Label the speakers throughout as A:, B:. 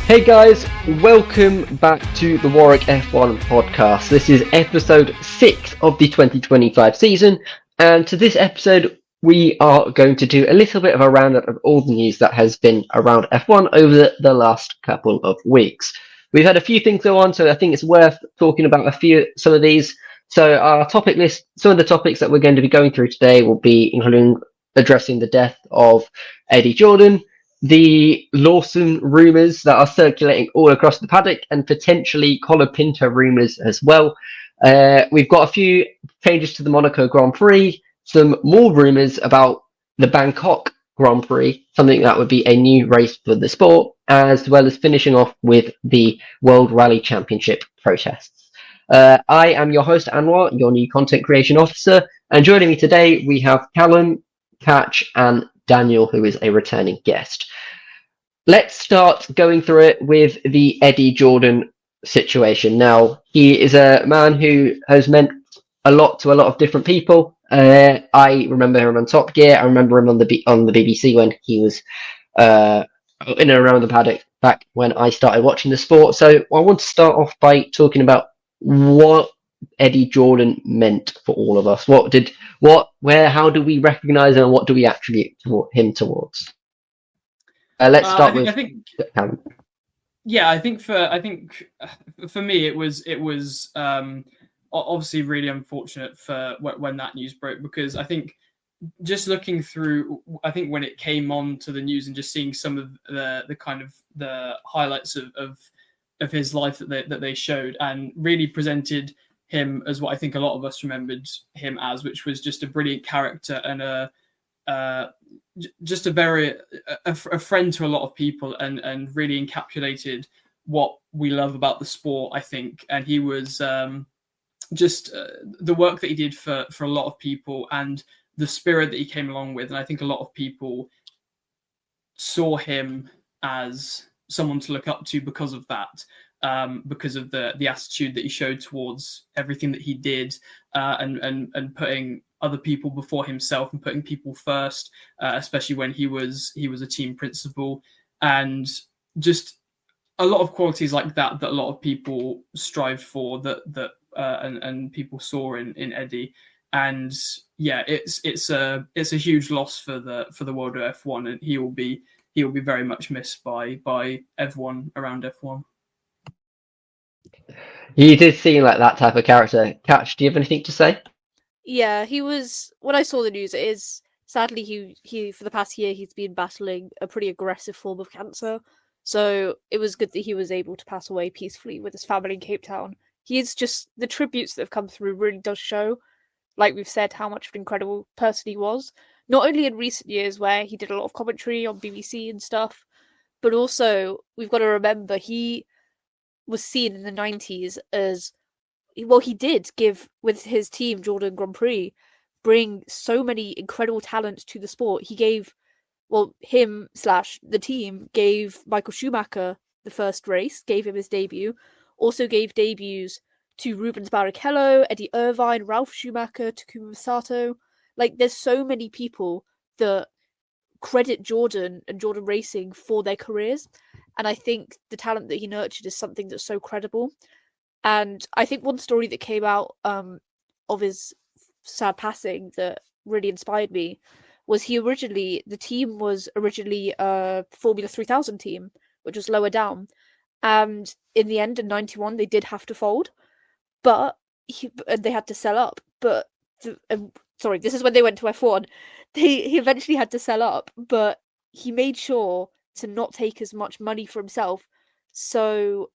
A: Hey guys, welcome back to the Warwick F1 podcast. This is episode 6 of the 2025 season, and to this episode we are going to do a little bit of a roundup of all the news that has been around F1 over the last couple of weeks. We've had a few things go on, so I think it's worth talking about some of these. So our topic list, some of the topics that we're going to be going through today will be including addressing the death of Eddie Jordan, the Lawson rumours that are circulating all across the paddock, and potentially Colapinto rumours as well. We've got a few changes to the Monaco Grand Prix, some more rumours about the Bangkok Grand Prix, something that would be a new race for the sport, as well as finishing off with the World Rally Championship protests. I am your host, Anwar, your new content creation officer, and joining me today we have Callum, Katch, and Daniel, who is a returning guest. Let's start going through it with the Eddie Jordan situation. Now, he is a man who has meant a lot to a lot of different people. I remember him on Top Gear. I remember him on the BBC when he was in and around the paddock back when I started watching the sport. So I want to start off by talking about what Eddie Jordan meant for all of us. How do we recognise him, and what do we attribute him towards? Let's start with.
B: I think for me it was obviously really unfortunate for when that news broke, because I think just looking through, I think when it came on to the news and just seeing some of the kind of the highlights of his life that they showed, and really presented him as what I think a lot of us remembered him as, which was just a brilliant character and just a friend to a lot of people, and really encapsulated what we love about the sport, I think. And he was just the work that he did for a lot of people, and the spirit that he came along with. And I think a lot of people saw him as someone to look up to because of that. Because of the attitude that he showed towards everything that he did, and putting other people before himself and putting people first, especially when he was a team principal, and just a lot of qualities like that a lot of people strived for, and people saw in Eddie. And yeah, it's a huge loss for the world of F1, and he will be very much missed by everyone around F1.
A: He did seem like that type of character. Catch, do you have anything to say?
C: Yeah, he was. When I saw the news, it is sadly he for the past year he's been battling a pretty aggressive form of cancer. So it was good that he was able to pass away peacefully with his family in Cape Town. He is just, the tributes that have come through really does show, like we've said, how much of an incredible person he was. Not only in recent years where he did a lot of commentary on BBC and stuff, but also we've got to remember he was seen in the 90s as, well, he did give, with his team, Jordan Grand Prix, bring so many incredible talents to the sport. He gave, the team gave Michael Schumacher the first race, gave him his debut, also gave debuts to Rubens Barrichello, Eddie Irvine, Ralf Schumacher, Takuma Sato. Like, there's so many people that credit Jordan and Jordan Racing for their careers. And I think the talent that he nurtured is something that's so credible. And I think one story that came out of his sad passing that really inspired me was the team was originally a Formula 3000 team, which was lower down. And in the end, in 91, they did have to fold. But they had to sell up. But, this is when they went to F1. He eventually had to sell up, but he made sure to not take as much money for himself so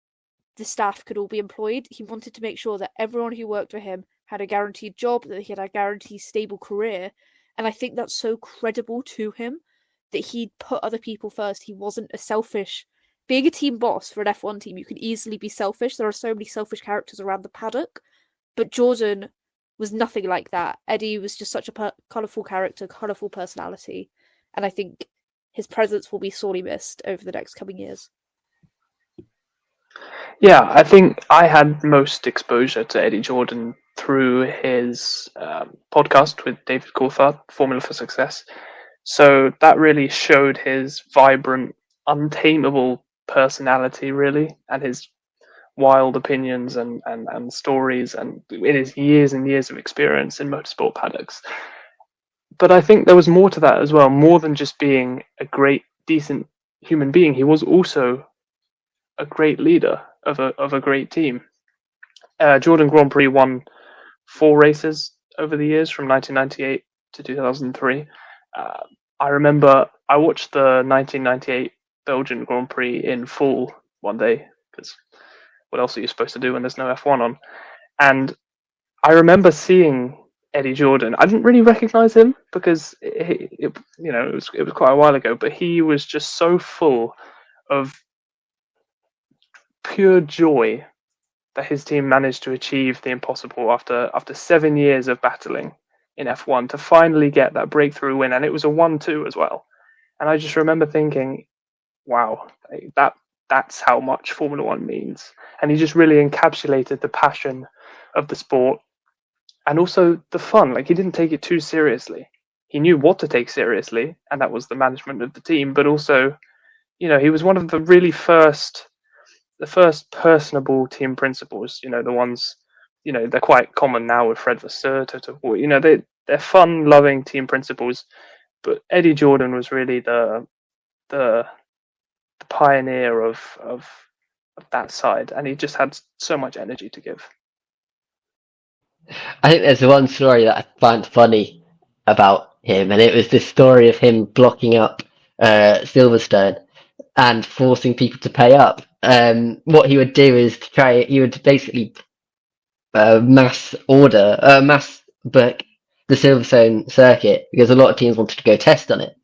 C: the staff could all be employed. He wanted to make sure that everyone who worked for him had a guaranteed job, that he had a guaranteed stable career. And I think that's so credible to him, that he'd put other people first. He wasn't a selfish. Being a team boss for an F1 team, you can easily be selfish. There are so many selfish characters around the paddock. But Jordan was nothing like that. Eddie was just such a colourful character, colourful personality. And I think his presence will be sorely missed over the next coming years.
D: Yeah, I think I had most exposure to Eddie Jordan through his podcast with David Coulthard, Formula for Success. So that really showed his vibrant, untamable personality, really, and his wild opinions and stories, and in his years and years of experience in motorsport paddocks. But I think there was more to that as well, more than just being a great, decent human being. He was also a great leader of a great team. Jordan Grand Prix won 4 races over the years from 1998 to 2003. I remember I watched the 1998 Belgian Grand Prix in full one day, because what else are you supposed to do when there's no F1 on? And I remember seeing Eddie Jordan. I didn't really recognize him because it was quite a while ago, but he was just so full of pure joy that his team managed to achieve the impossible after 7 years of battling in F1 to finally get that breakthrough win, and it was a 1-2 as well. And I just remember thinking, wow, that's how much Formula One means. And he just really encapsulated the passion of the sport and also the fun. Like, he didn't take it too seriously. He knew what to take seriously, and that was the management of the team. But also, he was one of the really first personable team principals. The ones, they're quite common now with Fred Vasseur, they're fun-loving team principals. But Eddie Jordan was really the pioneer of that side, and he just had so much energy to give.
A: I think there's one story that I find funny about him, and it was this story of him blocking up Silverstone and forcing people to pay up. What he would do is he would basically mass book the Silverstone circuit, because a lot of teams wanted to go test on it,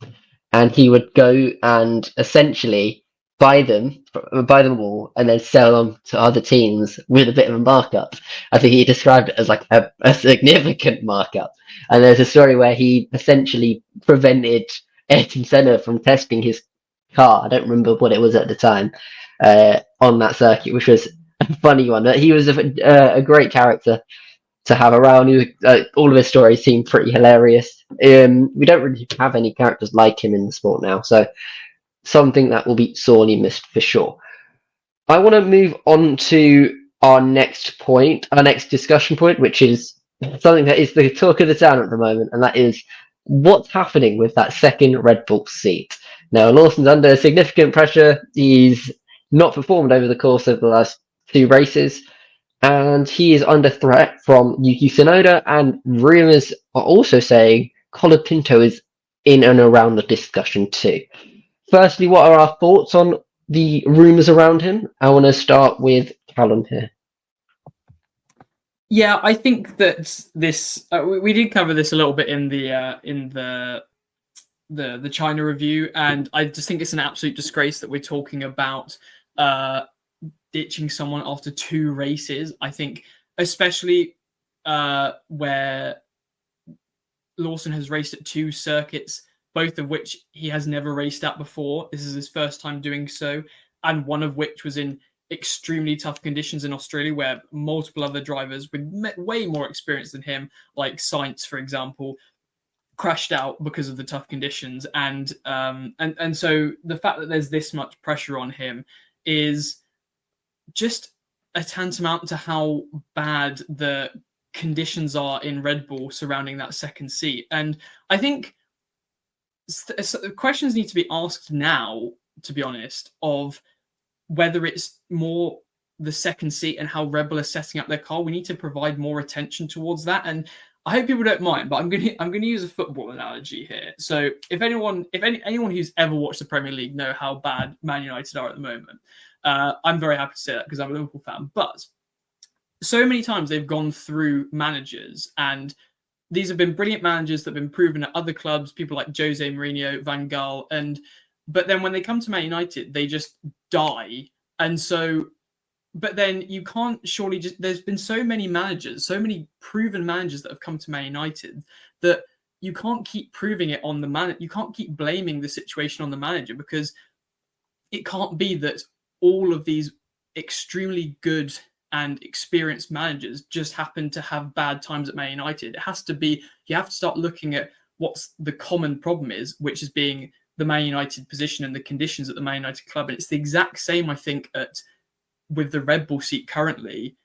A: and he would go and essentially buy them all and then sell them to other teams with a bit of a markup. I think he described it as like a significant markup. And there's a story where he essentially prevented Ayrton Senna from testing his car. I don't remember what it was at the time, on that circuit, which was a funny one. But he was a great character to have around. All of his stories seem pretty hilarious. We don't really have any characters like him in the sport now, so something that will be sorely missed for sure. I want to move on to our next discussion point, which is something that is the talk of the town at the moment, and that is what's happening with that second Red Bull seat. Now, Lawson's under significant pressure. He's not performed over the course of the last 2 races, and he is under threat from Yuki Tsunoda, and rumours are also saying Colin Pinto is in and around the discussion too. Firstly, what are our thoughts on the rumours around him? I want to start with Callum here.
B: Yeah, I think that this we did cover this a little bit in the China review, and I just think it's an absolute disgrace that we're talking about ditching someone after 2 races. I think, especially where Lawson has raced at 2 circuits, both of which he has never raced at before. This is his first time doing so, and one of which was in extremely tough conditions in Australia, where multiple other drivers with way more experience than him, like Sainz, for example, crashed out because of the tough conditions. And so the fact that there's this much pressure on him is just a tantamount to how bad the conditions are in Red Bull surrounding that second seat. And I think questions need to be asked now, to be honest, of whether it's more the second seat and how Red Bull is setting up their car. We need to provide more attention towards that. And I hope people don't mind, but I'm going to use a football analogy here. So if anyone who's ever watched the Premier League know how bad Man United are at the moment, I'm very happy to say that because I'm a Liverpool fan. But so many times they've gone through managers, and these have been brilliant managers that have been proven at other clubs, people like Jose Mourinho, Van Gaal, but then when they come to Man United, they just die. And so, but then you can't surely just, there's been so many managers, so many proven managers that have come to Man United, that you can't keep proving it on the man. You can't keep blaming the situation on the manager, because it can't be that all of these extremely good and experienced managers just happen to have bad times at Man United. It has to be, you have to start looking at what's the common problem is, which is being the Man United position and the conditions at the Man United club. And it's the exact same, I think, with the Red Bull seat currently.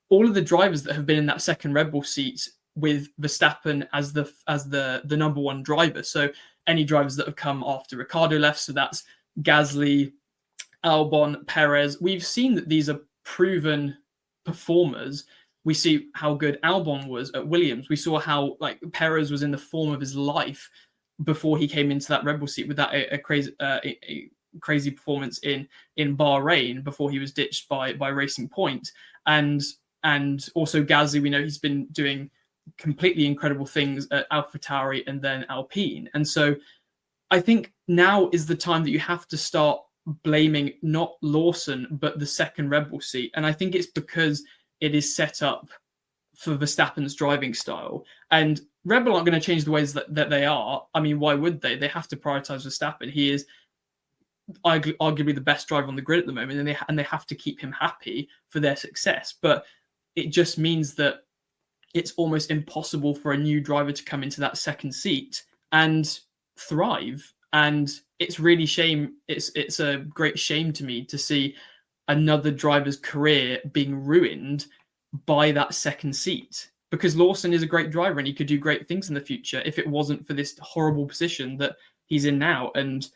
B: All of the drivers that have been in that second Red Bull seat with Verstappen as the number one driver. So any drivers that have come after Ricciardo left, so that's Gasly, Albon, Perez. We've seen that these are proven performers. We see how good Albon was at Williams. We saw how Perez was in the form of his life before he came into that Red Bull seat with that a crazy performance in Bahrain before he was ditched by Racing Point. And also Gasly, we know he's been doing completely incredible things at AlphaTauri and then Alpine. And so I think now is the time that you have to start blaming not Lawson, but the second Red Bull seat. And I think it's because it is set up for Verstappen's driving style. And Red Bull aren't going to change the ways that they are. I mean, why would they? They have to prioritize Verstappen. He is arguably the best driver on the grid at the moment, and they have to keep him happy for their success. But it just means that it's almost impossible for a new driver to come into that second seat and thrive. And it's really shame. It's a great shame to me to see another driver's career being ruined by that second seat, because Lawson is a great driver and he could do great things in the future if it wasn't for this horrible position that he's in now. And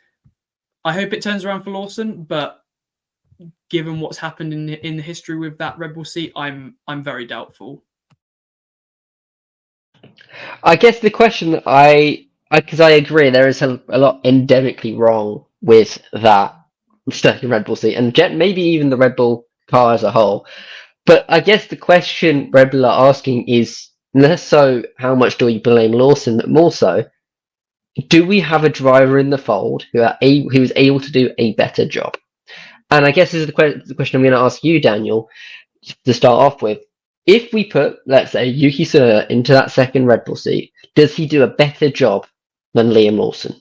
B: I hope it turns around for Lawson, but given what's happened in the history with that Red Bull seat, I'm very doubtful.
A: I guess the question because I agree, there is a lot endemically wrong with that second Red Bull seat, and maybe even the Red Bull car as a whole. But I guess the question Red Bull are asking is less so how much do we blame Lawson, but more so, do we have a driver in the fold who is able to do a better job? And I guess this is the question I'm going to ask you, Daniel, to start off with. If we put, let's say, Yuki Tsunoda into that second Red Bull seat, does he do a better job than Liam Lawson?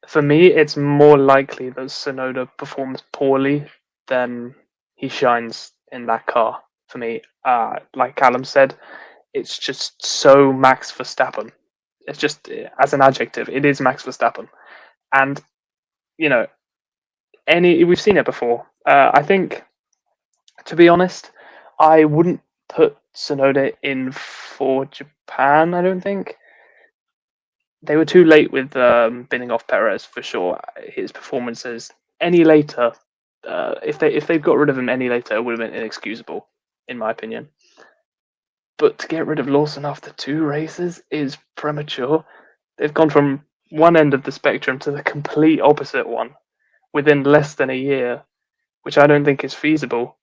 D: For me, it's more likely that Tsunoda performs poorly than he shines in that car. For me, like Callum said, it's just so Max Verstappen. It's just, as an adjective, it is Max Verstappen. And, we've seen it before. I think, to be honest, I wouldn't put Tsunoda in for Japan, I don't think. They were too late with binning off Perez, for sure. His performances, any later, if they'd got rid of him any later, it would have been inexcusable, in my opinion. But to get rid of Lawson after 2 races is premature. They've gone from one end of the spectrum to the complete opposite one within less than a year, which I don't think is feasible.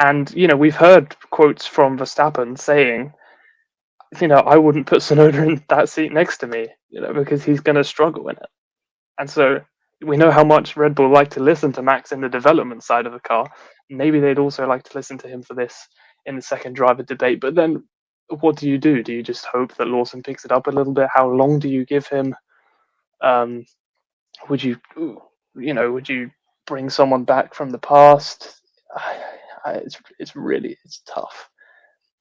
D: And, we've heard quotes from Verstappen saying, I wouldn't put Tsunoda in that seat next to me, because he's going to struggle in it. And so we know how much Red Bull like to listen to Max in the development side of the car. Maybe they'd also like to listen to him for this in the second driver debate. But then what do you do? Do you just hope that Lawson picks it up a little bit? How long do you give him? Would you bring someone back from the past? It's tough.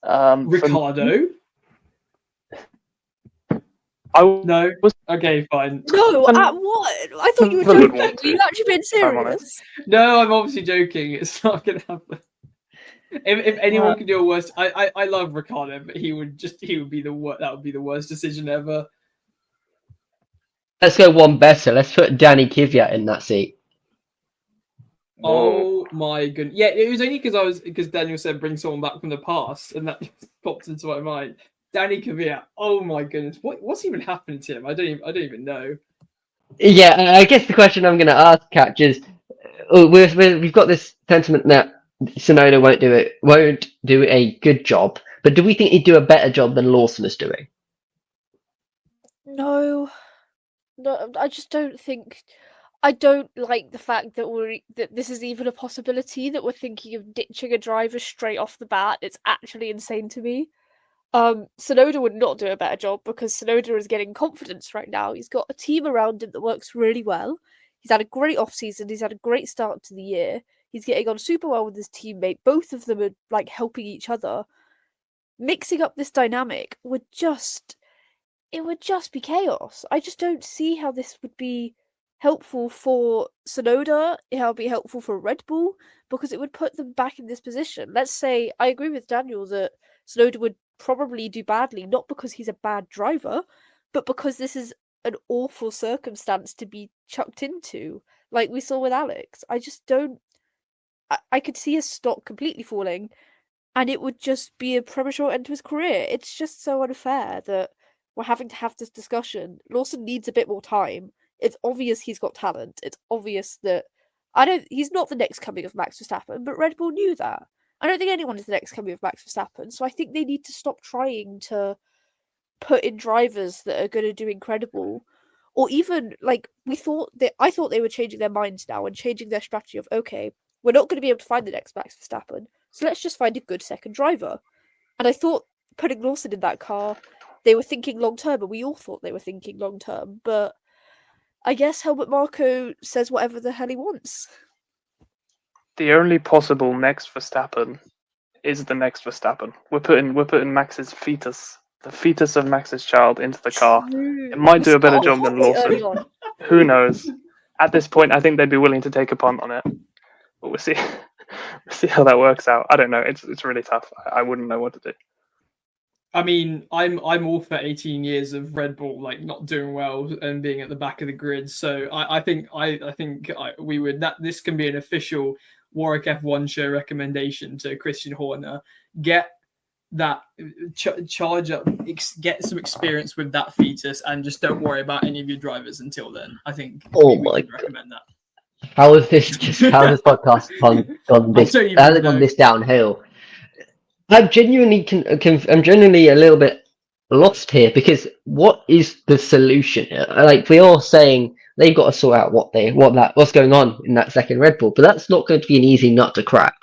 B: Ricardo? No. Okay, fine.
C: No, at what? I thought you were joking. Were you actually being serious?
B: No, I'm obviously joking. It's not going to happen. If anyone can do a worse, I love Ricardo, but he would be the worst. That would be the worst decision ever.
A: Let's go one better. Let's put Danny Kvyat in that seat.
B: Oh my goodness! Yeah, it was only because Daniel said bring someone back from the past, and that just popped into my mind. Danny Kvyat. Oh my goodness! What's even happened to him? I don't even know.
A: Yeah, I guess the question I'm going to ask, Katch, is we've got this sentiment that Tsunoda won't do a good job, but do we think he'd do a better job than Lawson is doing?
C: No, I just don't think. I don't like the fact that this is even a possibility, that we're thinking of ditching a driver straight off the bat. It's actually insane to me. Tsunoda would not do a better job because Tsunoda is getting confidence right now. He's got a team around him that works really well. He's had a great off-season. He's had a great start to the year. He's getting on super well with his teammate. Both of them are helping each other. Mixing up this dynamic would just it would just be chaos. I just don't see how this would be helpful for Tsunoda, how it would be helpful for Red Bull, because it would put them back in this position. Let's say, I agree with Daniel that Tsunoda would probably do badly, not because he's a bad driver, but because this is an awful circumstance to be chucked into, like we saw with Alex. I just don't... I could see his stock completely falling, and it would just be a premature end to his career. It's just so unfair that we're having to have this discussion. Lawson needs a bit more time. It's obvious he's got talent. It's obvious that he's not the next coming of Max Verstappen, but Red Bull knew that. I don't think anyone is the next coming of Max Verstappen, so I think they need to stop trying to put in drivers that are going to do incredible. Or even, like, I thought they were changing their minds now and changing their strategy of, okay, we're not going to be able to find the next Max Verstappen, so let's just find a good second driver. And I thought putting Lawson in that car, they were thinking long term, and we all thought they were thinking long term, but I guess Helmut Marko says whatever the hell he wants.
D: The only possible next Verstappen is the next Verstappen. We're putting Max's fetus, the fetus of Max's child, into the car.
C: True.
D: It might do a better
C: Scott
D: job than
C: early
D: Lawson.
C: on.
D: Who knows? At this point, I think they'd be willing to take a punt on it. But we'll see. We'll see how that works out. I don't know. It's really tough. I wouldn't know what to do.
B: I mean, I'm all for 18 years of Red Bull like not doing well and being at the back of the grid. So I think we would this can be an official Warwick F1 Show recommendation to Christian Horner. Get that charge up, get some experience with that fetus, and just don't worry about any of your drivers until then. I think we could recommend that.
A: How has this podcast gone this downhill? I'm genuinely I'm genuinely a little bit lost here, because what is the solution? Like, we're all saying they've got to sort out what's going on in that second Red Bull, but that's not going to be an easy nut to crack.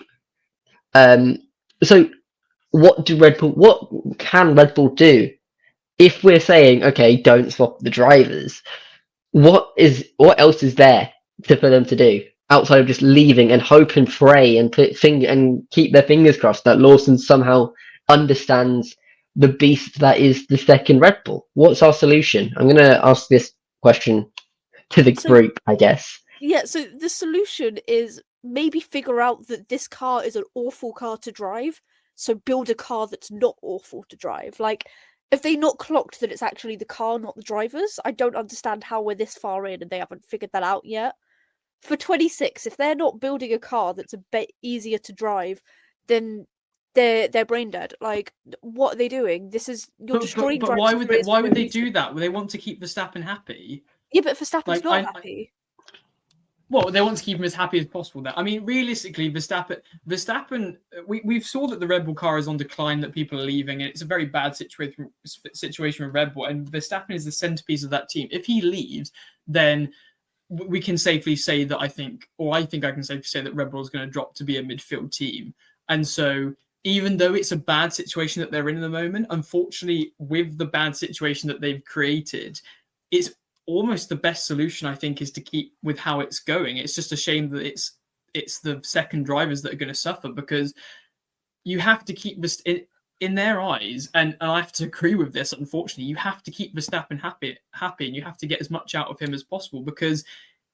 A: So what can Red Bull do if we're saying, okay, don't swap the drivers? What else is there for them to do outside of just leaving and hope and pray and keep their fingers crossed that Lawson somehow understands the beast that is the second Red Bull? What's our solution? I'm going to ask this question to the group, I guess.
C: Yeah, so the solution is maybe figure out that this car is an awful car to drive, so build a car that's not awful to drive. Like, if they not clocked that it's actually the car, not the drivers, I don't understand how we're this far in and they haven't figured that out yet. For 26, if they're not building a car that's a bit easier to drive, then they're brain dead. Like, what are they doing? You're destroying.
B: But why would they do that? Would they want to keep Verstappen happy?
C: Yeah, but Verstappen's not happy.
B: Well, they want to keep him as happy as possible. There, I mean, realistically, Verstappen, we saw that the Red Bull car is on decline, that people are leaving, and it's a very bad situation with Red Bull. And Verstappen is the centerpiece of that team. If he leaves, then we can safely say that I think I can safely say that Red Bull is going to drop to be a midfield team. And so, even though it's a bad situation that they're in the moment, unfortunately, with the bad situation that they've created, it's almost the best solution, I think, is to keep with how it's going. It's just a shame that it's the second drivers that are going to suffer, because you have to keep this in their eyes, and I have to agree with this, unfortunately. You have to keep Verstappen happy, and you have to get as much out of him as possible, because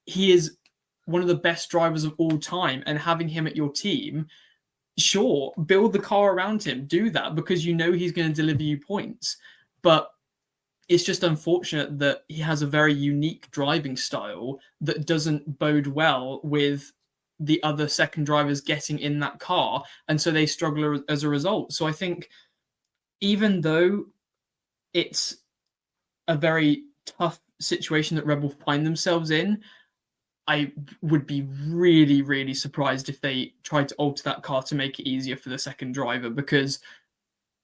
B: he is one of the best drivers of all time, and having him at your team, sure, build the car around him, do that, because you know he's going to deliver you points. But it's just unfortunate that he has a very unique driving style that doesn't bode well with the other second drivers getting in that car, and so they struggle as a result. So I think, even though it's a very tough situation that Red Bull find themselves in, I would be really, really surprised if they tried to alter that car to make it easier for the second driver, because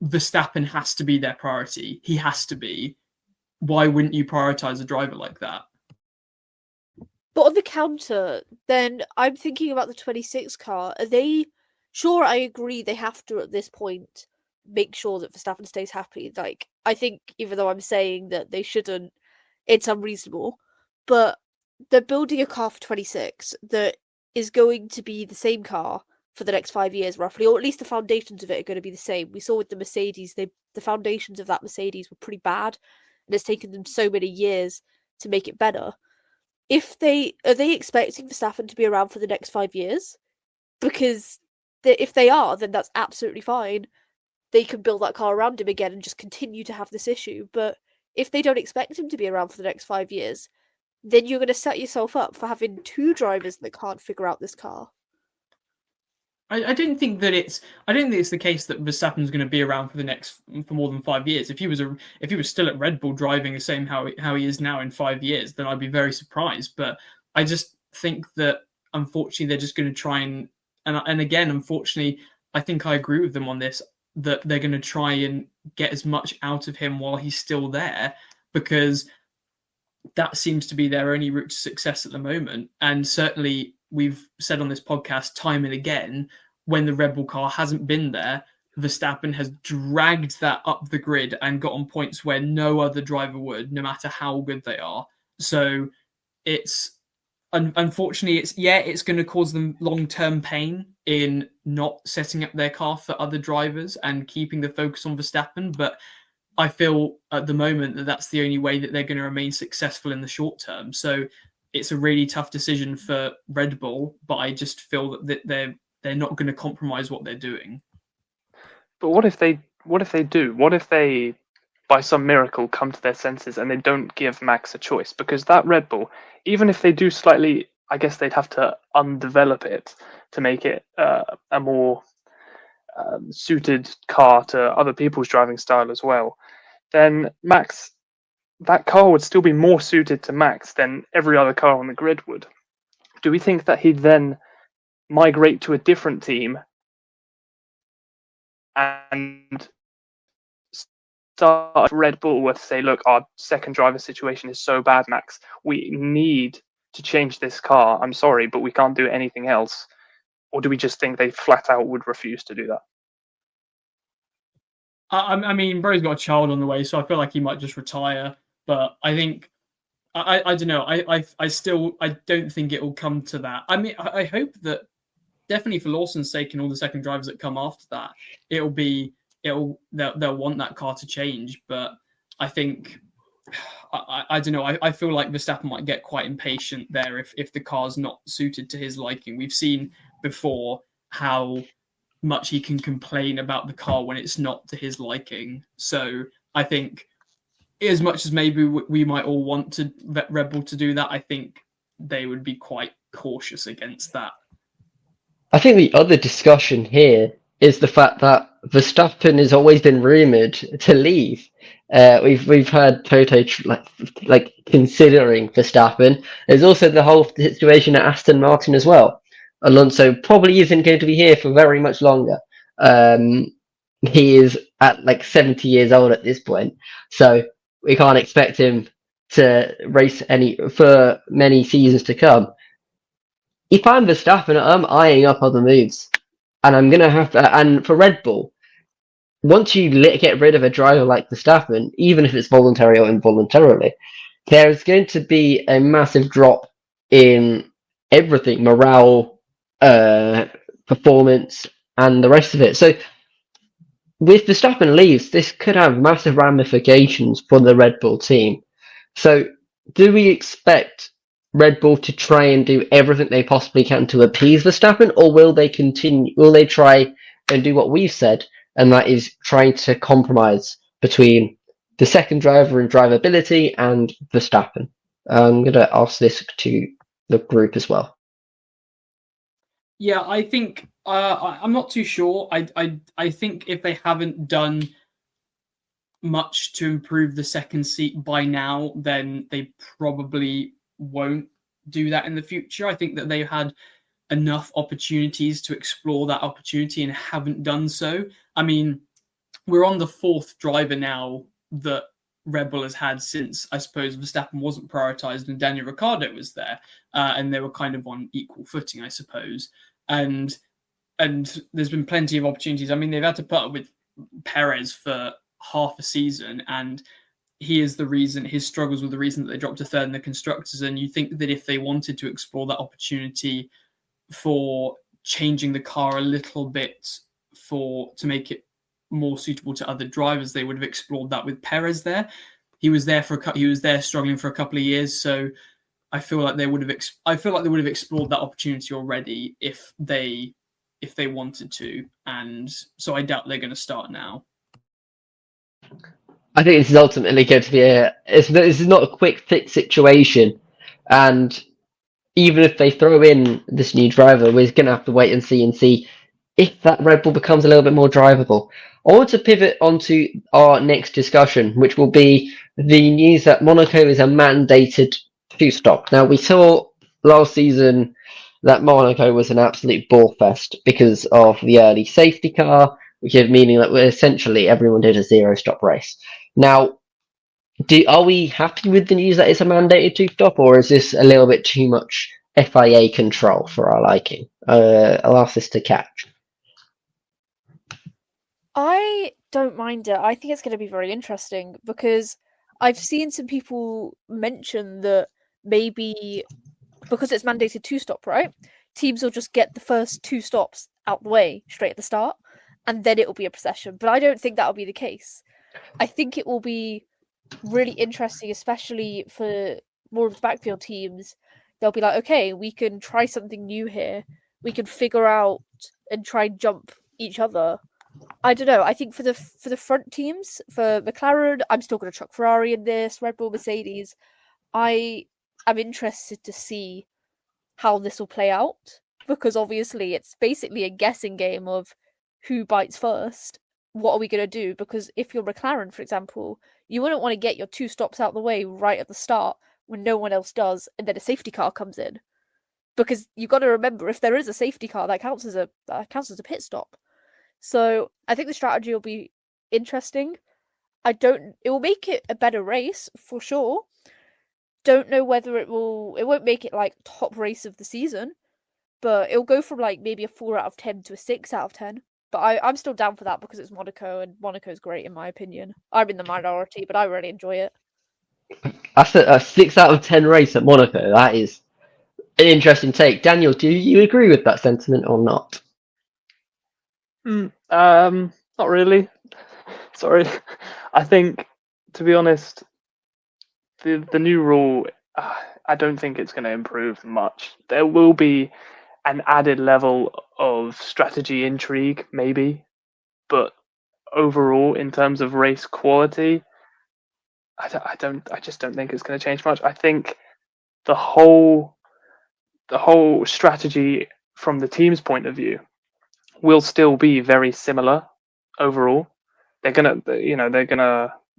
B: Verstappen has to be their priority. He has to be. Why wouldn't you prioritize a driver like that?
C: But on the counter, then I'm thinking about the 26 car. Are they... Sure, I agree they have to, at this point, make sure that Verstappen stays happy. Like, I think, even though I'm saying that they shouldn't, it's unreasonable. But they're building a car for 26 that is going to be the same car for the next 5 years, roughly, or at least the foundations of it are going to be the same. We saw with the Mercedes, the foundations of that Mercedes were pretty bad. and it's taken them so many years to make it better. Are they expecting Verstappen to be around for the next 5 years? Because if they are, then that's absolutely fine. They can build that car around him again and just continue to have this issue. But if they don't expect him to be around for the next 5 years, then you're going to set yourself up for having two drivers that can't figure out this car.
B: I don't think it's the case that Verstappen's going to be around for more than 5 years. If he was still at Red Bull driving the same how he is now in 5 years, then I'd be very surprised. But I just think that unfortunately they're just going to try and again, unfortunately, I think I agree with them on this, that they're going to try and get as much out of him while he's still there, because that seems to be their only route to success at the moment. And certainly we've said on this podcast time and again, when the Red Bull car hasn't been there, Verstappen has dragged that up the grid and got on points where no other driver would, no matter how good they are. So it's unfortunately, it's going to cause them long-term pain in not setting up their car for other drivers and keeping the focus on Verstappen. But I feel at the moment that that's the only way that they're going to remain successful in the short term. So it's a really tough decision for Red Bull, but I just feel that they're not going to compromise what they're doing.
D: But what if they do? What if they, by some miracle, come to their senses and they don't give Max a choice? Because that Red Bull, even if they do slightly, I guess they'd have to undevelop it to make it a more suited car to other people's driving style as well. Then Max, that car would still be more suited to Max than every other car on the grid would. Do we think that he'd then migrate to a different team and start Red Bull with say, look, our second driver situation is so bad, Max, we need to change this car. I'm sorry, but we can't do anything else. Or do we just think they flat out would refuse to do that?
B: I mean, Bro's got a child on the way, so I feel like he might just retire. But I think, I don't know. I don't think it will come to that. I mean, I hope that definitely for Lawson's sake and all the second drivers that come after that, they'll want that car to change. But I think, I don't know. I feel like Verstappen might get quite impatient there if the car's not suited to his liking. We've seen before how much he can complain about the car when it's not to his liking. So I think, as much as maybe we might all want to Red Bull to do that, I think they would be quite cautious against that.
A: I think the other discussion here is the fact that Verstappen has always been rumoured to leave. We've heard Toto like considering Verstappen. There's also the whole situation at Aston Martin as well. Alonso probably isn't going to be here for very much longer. He is at like 70 years old at this point, so we can't expect him to race for many seasons to come. If I'm Verstappen, I'm eyeing up other moves, and I'm gonna have to. And for Red Bull, once you get rid of a driver like Verstappen, even if it's voluntary or involuntarily, there's going to be a massive drop in everything, morale, performance, and the rest of it. So with Verstappen leaves, this could have massive ramifications for the Red Bull team. So do we expect Red Bull to try and do everything they possibly can to appease Verstappen, or will they try and do what we've said, and that is trying to compromise between the second driver and drivability and Verstappen? I'm going to ask this to the group as well.
B: Yeah, I think I'm not too sure. I think if they haven't done much to improve the second seat by now, then they probably won't do that in the future. I think that they've had enough opportunities to explore that opportunity and haven't done so. I mean, we're on the fourth driver now that Red Bull has had since, I suppose, Verstappen wasn't prioritised and Daniel Ricciardo was there, and they were kind of on equal footing, I suppose. And there's been plenty of opportunities. I mean, they've had to put up with Perez for half a season, and he is the reason, his struggles were the reason that they dropped to third in the constructors. And you think that if they wanted to explore that opportunity for changing the car a little bit to make it more suitable to other drivers, they would have explored that with Perez there. he was there struggling for a couple of years. So I feel like they would have explored that opportunity already if they wanted to, and so I doubt they're going to start now.
A: I think this is ultimately going to be this is not a quick fix situation, and even if they throw in this new driver, we're going to have to wait and see if that Red Bull becomes a little bit more drivable. I want to pivot onto our next discussion, which will be the news that Monaco is a mandated two-stop. Now, we saw last season that Monaco was an absolute bore fest because of the early safety car, which is meaning that essentially everyone did a zero-stop race. Now, are we happy with the news that it's a mandated two-stop, or is this a little bit too much FIA control for our liking? I'll ask this to Katch.
C: I don't mind it. I think it's going to be very interesting because I've seen some people mention that maybe because it's mandated two-stop, right? Teams will just get the first two stops out the way straight at the start, and then it will be a procession. But I don't think that'll be the case. I think it will be really interesting, especially for more of the backfield teams. They'll be like, okay, we can try something new here. We can figure out and try and jump each other. I don't know. I think for the front teams, for McLaren, I'm still going to chuck Ferrari in this, Red Bull, Mercedes. I am interested to see how this will play out because obviously it's basically a guessing game of who bites first. What are we going to do? Because if you're McLaren, for example, you wouldn't want to get your two stops out the way right at the start when no one else does, and then a safety car comes in. Because you've got to remember, if there is a safety car, that counts as a pit stop. So I think the strategy will be interesting. It will make it a better race for sure. Don't know whether it won't make it like top race of the season, but it'll go from like maybe a 4 out of 10 to a 6 out of 10. But I'm still down for that because it's Monaco, and Monaco's great in my opinion. I'm in the minority, but I really enjoy it.
A: That's a 6 out of 10 race at Monaco. That is an interesting take. Daniel, do you agree with that sentiment or not?
D: Not really. Sorry. I think, to be honest, the new rule, I don't think it's going to improve much. There will be an added level of strategy intrigue, maybe, but overall, in terms of race quality, I just don't think it's going to change much. I think the whole strategy from the team's point of view will still be very similar overall. They're gonna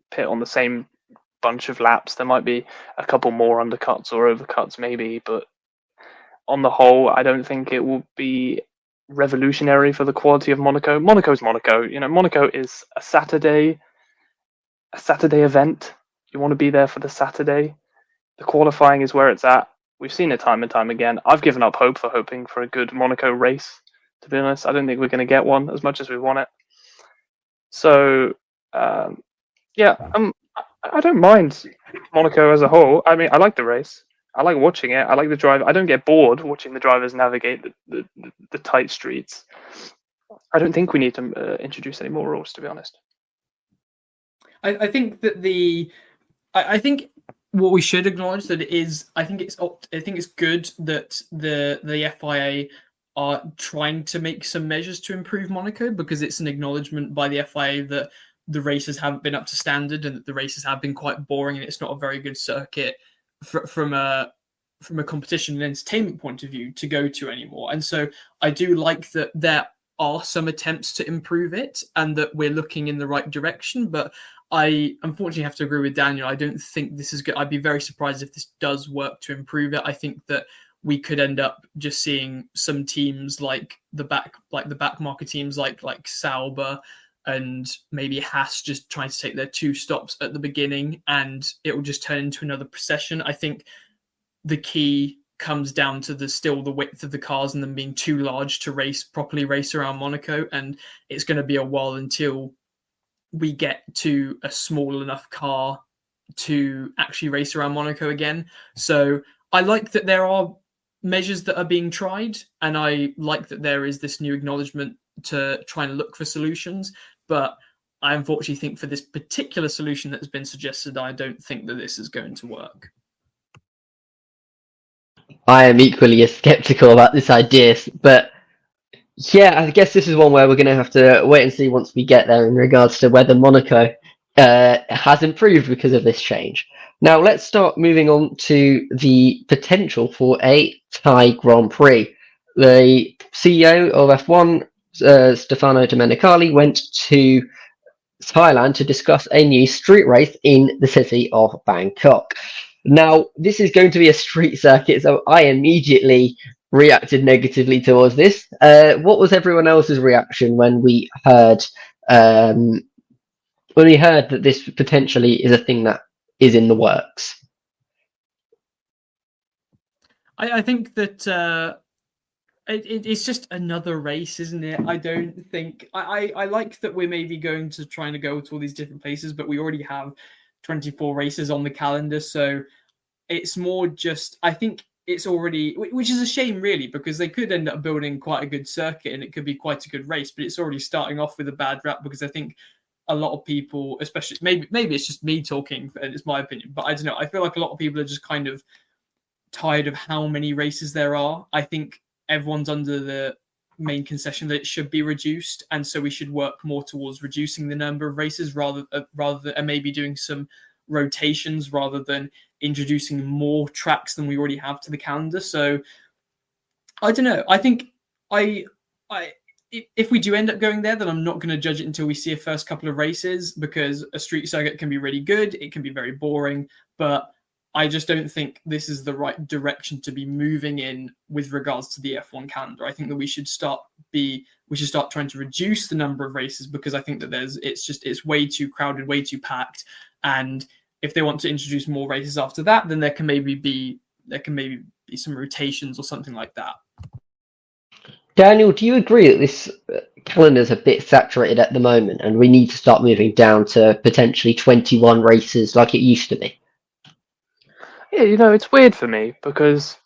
D: pit on the same bunch of laps. There might be a couple more undercuts or overcuts maybe, but on the whole, I don't think it will be revolutionary for the quality of Monaco. Monaco's Monaco. Monaco is a Saturday event. You want to be there for the Saturday. The qualifying is where it's at. We've seen it time and time again. I've given up hope for hoping for a good Monaco race, to be honest. I don't think we're going to get one as much as we want it. So, I don't mind Monaco as a whole. I mean, I like the race. I like watching it. I like the drive. I don't get bored watching the drivers navigate the tight streets. I don't think we need to introduce any more rules, to be honest.
B: I think that I think what we should acknowledge that it is. I think it's good that the FIA are trying to make some measures to improve Monaco, because it's an acknowledgement by the FIA that the races haven't been up to standard and that the races have been quite boring and it's not a very good circuit from a competition and entertainment point of view to go to anymore. And so I do like that there are some attempts to improve it and that we're looking in the right direction. But I unfortunately have to agree with Daniel. I don't think this is good. I'd be very surprised if this does work to improve it. I think that we could end up just seeing some teams like the back market teams like Sauber and maybe Haas just trying to take their two stops at the beginning, and it will just turn into another procession. I think the key comes down to the width of the cars and them being too large to properly race around Monaco, and it's going to be a while until we get to a small enough car to actually race around Monaco again. So I like that there are measures that are being tried, and I like that there is this new acknowledgement to try and look for solutions. But I unfortunately think for this particular solution that has been suggested, I don't think that this is going to work.
A: I am equally as skeptical about this idea, but yeah, I guess this is one where we're going to have to wait and see once we get there in regards to whether Monaco has improved because of this change. Now, let's start moving on to the potential for a Thai Grand Prix. The CEO of F1, Stefano Domenicali, went to Thailand to discuss a new street race in the city of Bangkok. Now, this is going to be a street circuit, so I immediately reacted negatively towards this. What was everyone else's reaction when we heard that this potentially is a thing that is in the works?
B: I think that it's just another race, isn't it? I don't think I like that we're maybe going to trying to go to all these different places, but we already have 24 races on the calendar, so it's more just, I think it's already, which is a shame really, because they could end up building quite a good circuit and it could be quite a good race, but it's already starting off with a bad rap, because I think a lot of people, especially maybe it's just me talking and it's my opinion, but I don't know, I feel like a lot of people are just kind of tired of how many races there are. I think everyone's under the main concession that it should be reduced, and so we should work more towards reducing the number of races rather than and maybe doing some rotations rather than introducing more tracks than we already have to the calendar. So I don't know. I think if we do end up going there, then I'm not going to judge it until we see a first couple of races, because a street circuit can be really good. It can be very boring, but I just don't think this is the right direction to be moving in with regards to the F1 calendar. I think that we should start trying to reduce the number of races, because I think that it's way too crowded, way too packed. And if they want to introduce more races after that, then there can maybe be some rotations or something like that.
A: Daniel, do you agree that this calendar is a bit saturated at the moment and we need to start moving down to potentially 21 races like it used to be?
D: Yeah, it's weird for me because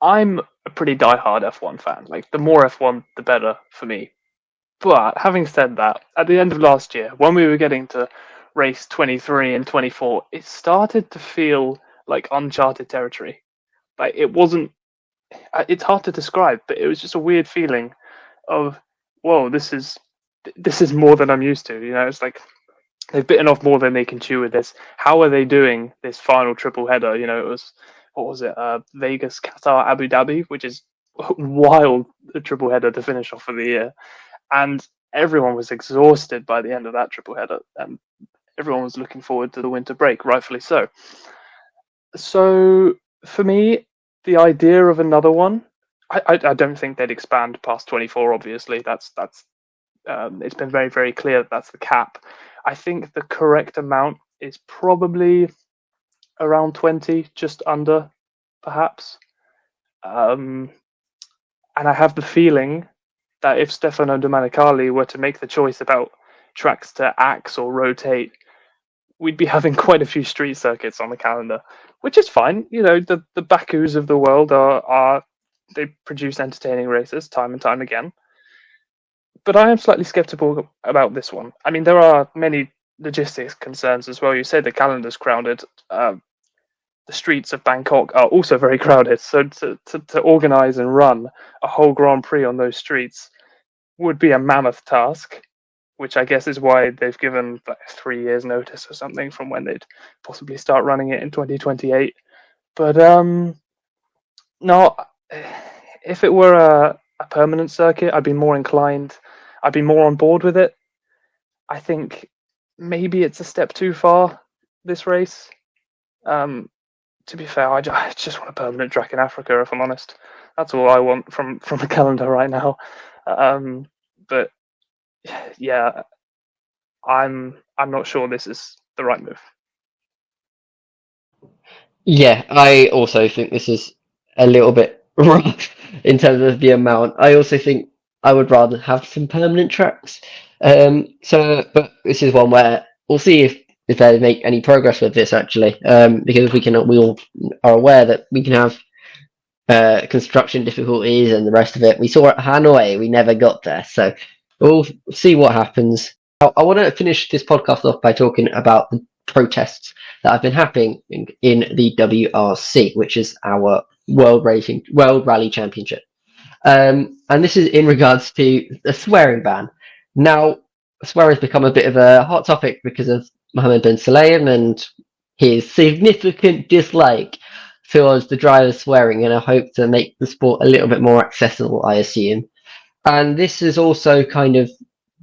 D: I'm a pretty diehard F1 fan. Like, the more F1, the better for me. But having said that, at the end of last year, when we were getting to race 23 and 24, it started to feel like uncharted territory. Like, it wasn't, it's hard to describe, but it was just a weird feeling of, whoa, this is more than I'm used to. It's like they've bitten off more than they can chew with this. How are they doing this final triple header? It was, what was it? Vegas, Qatar, Abu Dhabi, which is wild, a triple header to finish off for the year. And everyone was exhausted by the end of that triple header. And everyone was looking forward to the winter break, rightfully so. So for me, the idea of another one, I don't think they'd expand past 24. Obviously, that's it's been very, very clear that that's the cap. I think the correct amount is probably around 20, just under, perhaps. And I have the feeling that if Stefano Domenicali were to make the choice about tracks to axe or rotate, we'd be having quite a few street circuits on the calendar, which is fine. The Bakus of the world they produce entertaining races time and time again. But I am slightly skeptical about this one. I mean, there are many logistics concerns as well. You say the calendar's crowded. The streets of Bangkok are also very crowded. So to organise and run a whole Grand Prix on those streets would be a mammoth task, which I guess is why they've given 3 years notice or something from when they'd possibly start running it in 2028. But no, if it were a permanent circuit, I'd be more inclined. I'd be more on board with it. I think maybe it's a step too far, this race. To be fair, I just want a permanent track in Africa, if I'm honest. That's all I want from the calendar right now. But yeah, I'm not sure this is the right move.
A: Yeah, I also think this is a little bit rough in terms of the amount. I also think I would rather have some permanent tracks. But this is one where we'll see if they make any progress with this actually, because we all are aware that we can have construction difficulties and the rest of it. We saw at Hanoi, we never got there, so we'll see what happens. I want to finish this podcast off by talking about the protests that have been happening in the WRC, which is our World Rally Championship. And this is in regards to the swearing ban. Now, swearing has become a bit of a hot topic because of Mohammed bin Sulayem and his significant dislike towards the drivers swearing, and I hope to make the sport a little bit more accessible, I assume. And this has also kind of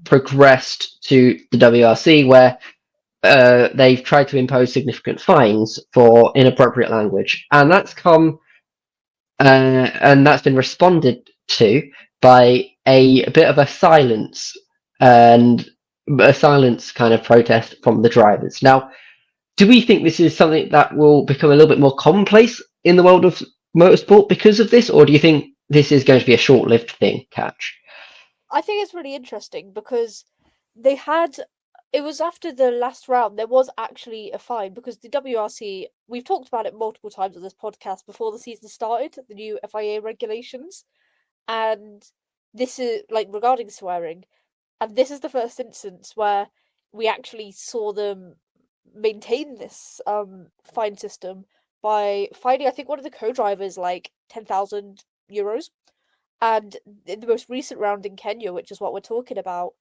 A: progressed to the WRC, where they've tried to impose significant fines for inappropriate language, and that's been responded to by a bit of a silence kind of protest from the drivers. Now, do we think this is something that will become a little bit more commonplace in the world of motorsport because of this, or do you think this is going to be a short-lived thing, Katch?
C: I think it's really interesting because it was after the last round, there was actually a fine because the WRC, we've talked about it multiple times on this podcast before the season started, the new FIA regulations, and this is like regarding swearing, and this is the first instance where we actually saw them maintain this fine system by fining, I think, one of the co-drivers like €10,000. And in the most recent round in Kenya, which is what we're talking about,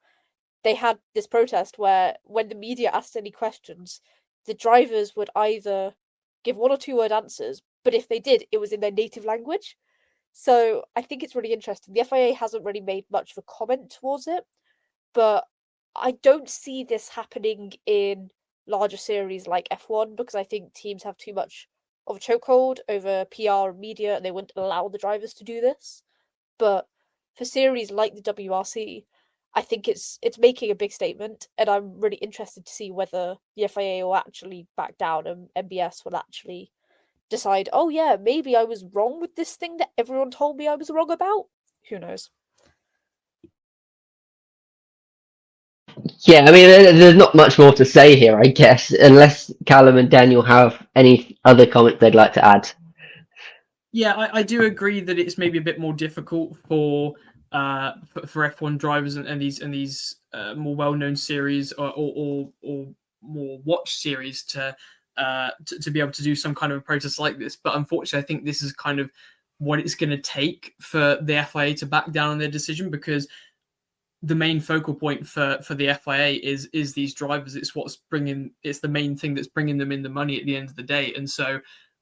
C: they had this protest where when the media asked any questions, the drivers would either give 1 or 2 word answers, but if they did, it was in their native language. So I think it's really interesting. The FIA hasn't really made much of a comment towards it, but I don't see this happening in larger series like F1 because I think teams have too much of a chokehold over PR and media, and they wouldn't allow the drivers to do this. But for series like the WRC, I think it's making a big statement, and I'm really interested to see whether the FIA will actually back down and MBS will actually decide, oh yeah, maybe I was wrong with this thing that everyone told me I was wrong about. Who knows?
A: Yeah, I mean, there's not much more to say here, I guess, unless Callum and Daniel have any other comments they'd like to add.
B: Yeah, I do agree that it's maybe a bit more difficult for F1 drivers and these more well-known series or more watched series to be able to do some kind of a protest like this. But unfortunately, I think this is kind of what it's going to take for the FIA to back down on their decision, because the main focal point for the FIA is these drivers. It's the main thing that's bringing them in the money at the end of the day. And so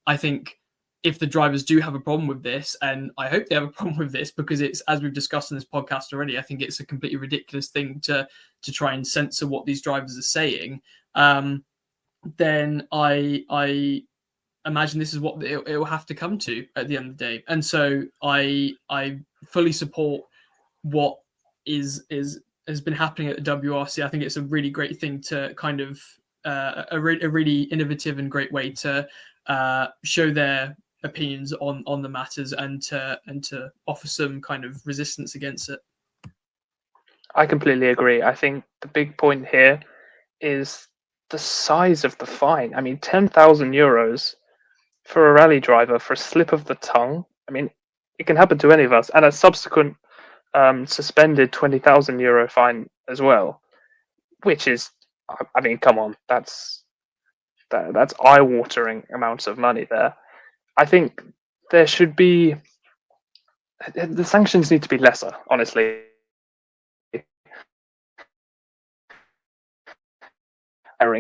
B: I think if the drivers do have a problem with this, and I hope they have a problem with this, because it's, as we've discussed in this podcast already, I think it's a completely ridiculous thing to try and censor what these drivers are saying. Then I imagine this is what it will have to come to at the end of the day. And so I fully support what has been happening at the WRC. I think it's a really great thing to kind of a really innovative and great way to show their opinions on the matters and to offer some kind of resistance against it.
D: I completely agree. I think the big point here is the size of the fine. I mean, €10,000 for a rally driver for a slip of the tongue. I mean, it can happen to any of us, and a subsequent suspended €20,000 fine as well, which is, I mean, come on, that's eye-watering amounts of money there. I think there should be, the sanctions need to be lesser, honestly.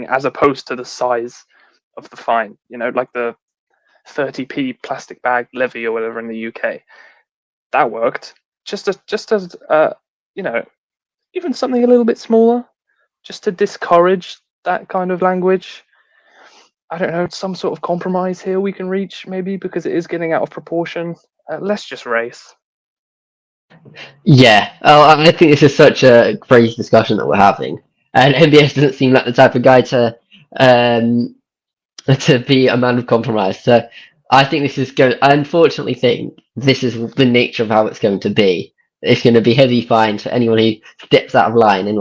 D: As opposed to the size of the fine, like the 30p plastic bag levy or whatever in the UK. That worked. Just as even something a little bit smaller, just to discourage that kind of language. I don't know, some sort of compromise here we can reach, maybe, because it is getting out of proportion. Let's just race.
A: Yeah, I think this is such a crazy discussion that we're having, and MBS doesn't seem like the type of guy to be a man of compromise. So I think this is going. I unfortunately think this is the nature of how it's going to be. It's going to be heavy fines for anyone who steps out of line in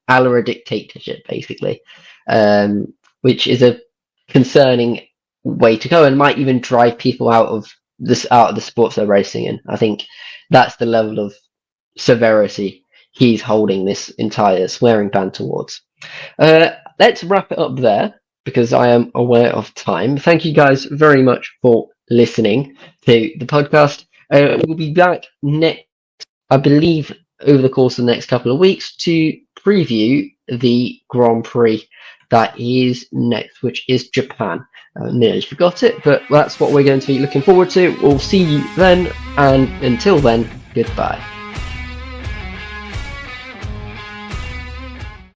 A: a la a dictatorship, basically, which is a concerning way to go and might even drive people out of the sports they're racing in. I think that's the level of severity he's holding this entire swearing ban towards. Let's wrap it up there, because I am aware of time. Thank you guys very much for listening to the podcast. We'll be back next, I believe, over the course of the next couple of weeks to preview the Grand Prix that is next, which is Japan. Nearly forgot it, but that's what we're going to be looking forward to. We'll see you then, and until then, goodbye.